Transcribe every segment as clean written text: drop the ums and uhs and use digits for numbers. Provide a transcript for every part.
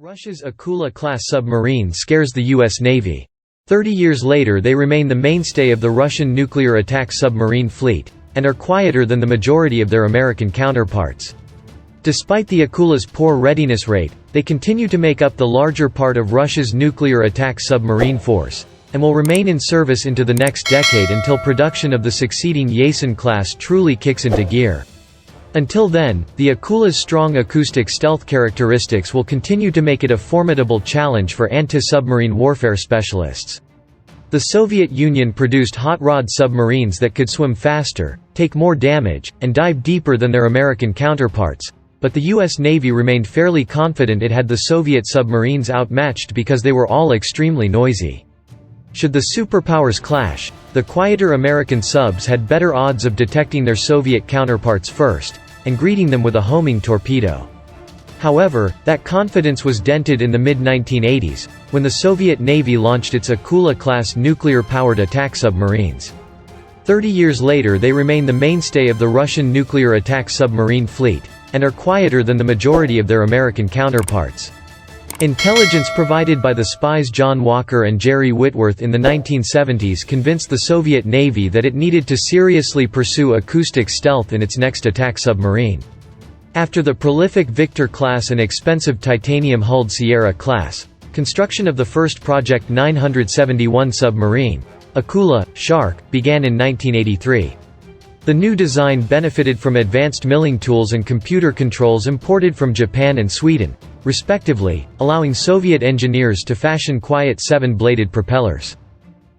Russia's Akula-class submarine scares the U.S. Navy. 30 years later they remain the mainstay of the Russian nuclear attack submarine fleet, and are quieter than the majority of their American counterparts. Despite the Akula's poor readiness rate, they continue to make up the larger part of Russia's nuclear attack submarine force, and will remain in service into the next decade until production of the succeeding Yasin-class truly kicks into gear. Until then, the Akula's strong acoustic stealth characteristics will continue to make it a formidable challenge for anti-submarine warfare specialists. The Soviet Union produced hot rod submarines that could swim faster, take more damage, and dive deeper than their American counterparts, but the U.S. Navy remained fairly confident it had the Soviet submarines outmatched because they were all extremely noisy. Should the superpowers clash, the quieter American subs had better odds of detecting their Soviet counterparts first, and greeting them with a homing torpedo. However, that confidence was dented in the mid-1980s, when the Soviet Navy launched its Akula-class nuclear-powered attack submarines. 30 years later they remain the mainstay of the Russian nuclear attack submarine fleet, and are quieter than the majority of their American counterparts. Intelligence provided by the spies John Walker and Jerry Whitworth in the 1970s convinced the Soviet Navy that it needed to seriously pursue acoustic stealth in its next attack submarine. After the prolific Victor-class and expensive titanium-hulled Sierra-class, construction of the first Project 971 submarine, Akula, Shark, began in 1983. The new design benefited from advanced milling tools and computer controls imported from Japan and Sweden, respectively, allowing Soviet engineers to fashion quiet 7-bladed propellers.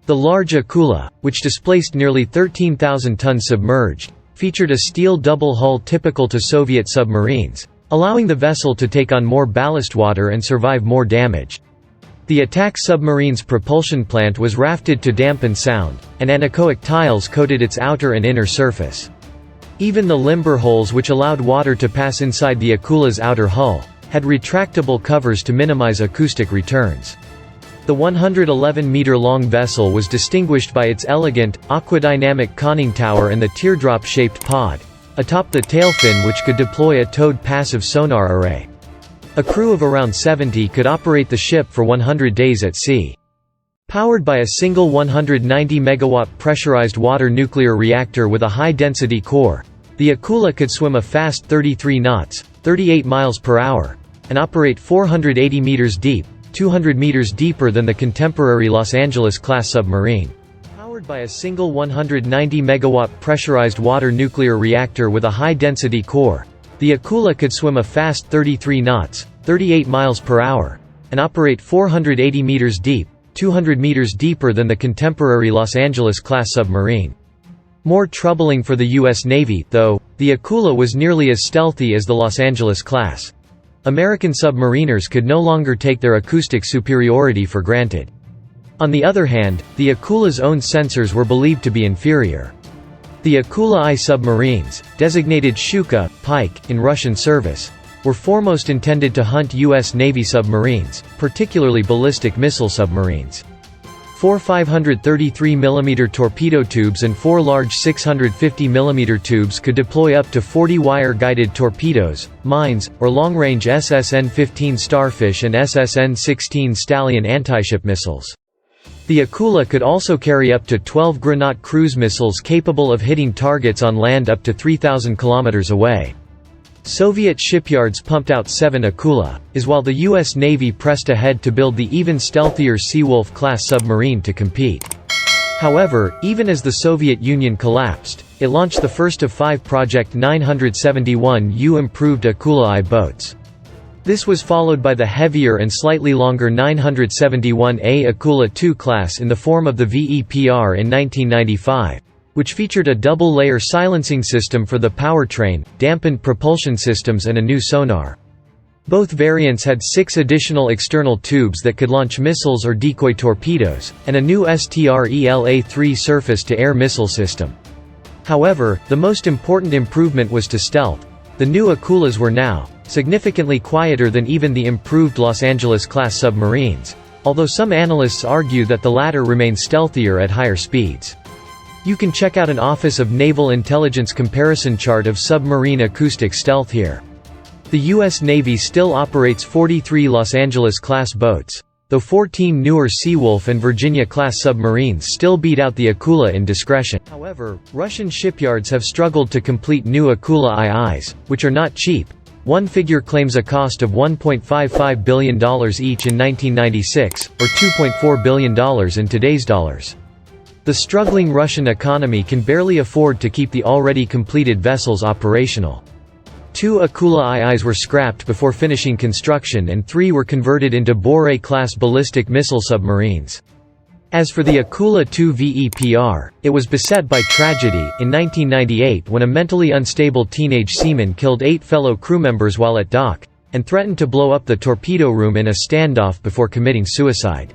The large Akula, which displaced nearly 13,000 tons submerged, featured a steel double hull typical to Soviet submarines, allowing the vessel to take on more ballast water and survive more damage. The attack submarine's propulsion plant was rafted to dampen sound, and anechoic tiles coated its outer and inner surface. Even the limber holes which allowed water to pass inside the Akula's outer hull had retractable covers to minimize acoustic returns. The 111-meter-long vessel was distinguished by its elegant, aquadynamic conning tower and the teardrop-shaped pod atop the tail fin which could deploy a towed passive sonar array. A crew of around 70 could operate the ship for 100 days at sea. Powered by a single 190-megawatt pressurized water nuclear reactor with a high-density core, the Akula could swim a fast 33 knots, 38 miles per hour, and operate 480 meters deep, 200 meters deeper than the contemporary Los Angeles-class submarine. Powered by a single 190-megawatt pressurized water nuclear reactor with a high-density core, the Akula could swim a fast 33 knots, 38 miles per hour, and operate 480 meters deep, 200 meters deeper than the contemporary Los Angeles-class submarine. More troubling for the U.S. Navy, though, the Akula was nearly as stealthy as the Los Angeles-class. American submariners could no longer take their acoustic superiority for granted. On the other hand, the Akula's own sensors were believed to be inferior. The Akula I submarines, designated Shuka, Pike, in Russian service, were foremost intended to hunt U.S. Navy submarines, particularly ballistic missile submarines. 4 533mm torpedo tubes and 4 large 650mm tubes could deploy up to 40 wire-guided torpedoes, mines, or long-range SSN-15 Starfish and SSN-16 Stallion antiship missiles. The Akula could also carry up to 12 Granat cruise missiles capable of hitting targets on land up to 3,000 kilometers away. Soviet shipyards pumped out 7 Akula-class, while the U.S. Navy pressed ahead to build the even stealthier Seawolf-class submarine to compete. However, even as the Soviet Union collapsed, it launched the first of 5 Project 971U improved Akula-I boats. This was followed by the heavier and slightly longer 971A Akula-II class in the form of the VEPR in 1995. Which featured a double-layer silencing system for the powertrain, dampened propulsion systems and a new sonar. Both variants had 6 additional external tubes that could launch missiles or decoy torpedoes, and a new STRELA-3 surface-to-air missile system. However, the most important improvement was to stealth. The new Akulas were now significantly quieter than even the improved Los Angeles-class submarines, although some analysts argue that the latter remain stealthier at higher speeds. You can check out an Office of Naval Intelligence comparison chart of submarine acoustic stealth here. The U.S. Navy still operates 43 Los Angeles-class boats, though 14 newer Seawolf and Virginia-class submarines still beat out the Akula in discretion. However, Russian shipyards have struggled to complete new Akula-IIs, which are not cheap. One figure claims a cost of $1.55 billion each in 1996, or $2.4 billion in today's dollars. The struggling Russian economy can barely afford to keep the already completed vessels operational. 2 Akula-IIs were scrapped before finishing construction and 3 were converted into Boré-class ballistic missile submarines. As for the Akula-2 VEPR, it was beset by tragedy in 1998 when a mentally unstable teenage seaman killed 8 fellow crew members while at dock, and threatened to blow up the torpedo room in a standoff before committing suicide.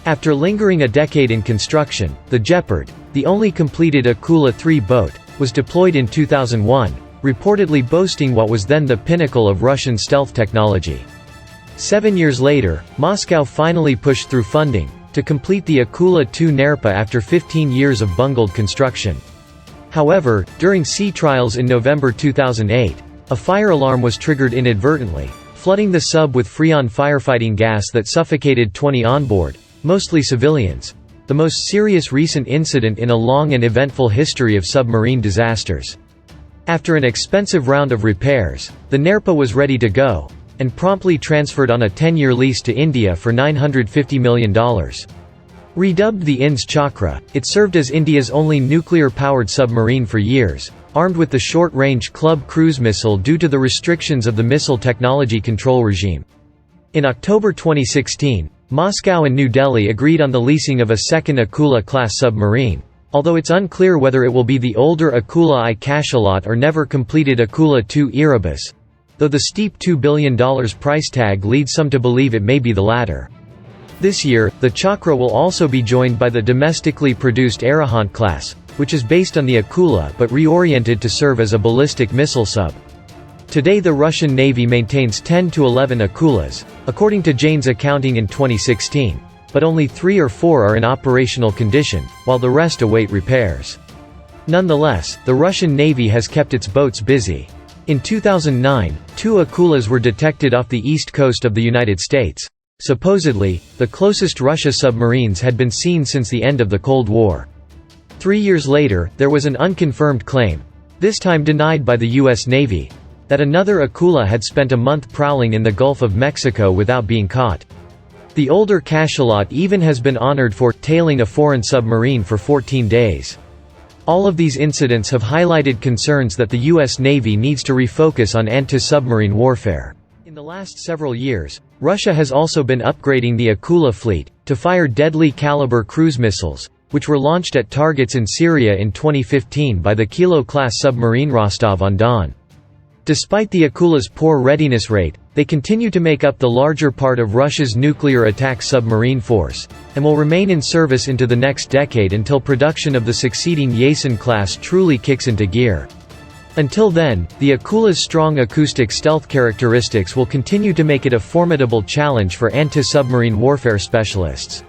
After lingering a decade in construction, the Jeopard, the only completed Akula-3 boat, was deployed in 2001, reportedly boasting what was then the pinnacle of Russian stealth technology. 7 years later, Moscow finally pushed through funding to complete the Akula-2 NERPA after 15 years of bungled construction. However, during sea trials in November 2008, a fire alarm was triggered inadvertently, flooding the sub with Freon firefighting gas that suffocated 20 onboard, mostly civilians, the most serious recent incident in a long and eventful history of submarine disasters. After an expensive round of repairs, the NERPA was ready to go, and promptly transferred on a 10-year lease to India for $950 million. Redubbed the INS Chakra, it served as India's only nuclear-powered submarine for years, armed with the short-range Club cruise missile due to the restrictions of the Missile Technology Control Regime. In October 2016, Moscow and New Delhi agreed on the leasing of a second Akula-class submarine, although it's unclear whether it will be the older Akula-I Cachalot or never-completed Akula-2 Erebus, though the steep $2 billion price tag leads some to believe it may be the latter. This year, the Chakra will also be joined by the domestically produced Arahant-class, which is based on the Akula but reoriented to serve as a ballistic missile sub. Today the Russian Navy maintains 10 to 11 Akulas, according to Jane's accounting in 2016, but only 3 or 4 are in operational condition, while the rest await repairs. Nonetheless, the Russian Navy has kept its boats busy. In 2009, 2 Akulas were detected off the east coast of the United States. Supposedly, the closest Russia submarines had been seen since the end of the Cold War. 3 years later, there was an unconfirmed claim, this time denied by the U.S. Navy, that another Akula had spent a month prowling in the Gulf of Mexico without being caught. The older Cachalot even has been honored for tailing a foreign submarine for 14 days. All of these incidents have highlighted concerns that the U.S. Navy needs to refocus on anti-submarine warfare. In the last several years, Russia has also been upgrading the Akula fleet to fire deadly caliber cruise missiles, which were launched at targets in Syria in 2015 by the Akula-class submarine Rostov-on-Don. Despite the Akula's poor readiness rate, they continue to make up the larger part of Russia's nuclear attack submarine force, and will remain in service into the next decade until production of the succeeding Yasin class truly kicks into gear. Until then, the Akula's strong acoustic stealth characteristics will continue to make it a formidable challenge for anti-submarine warfare specialists.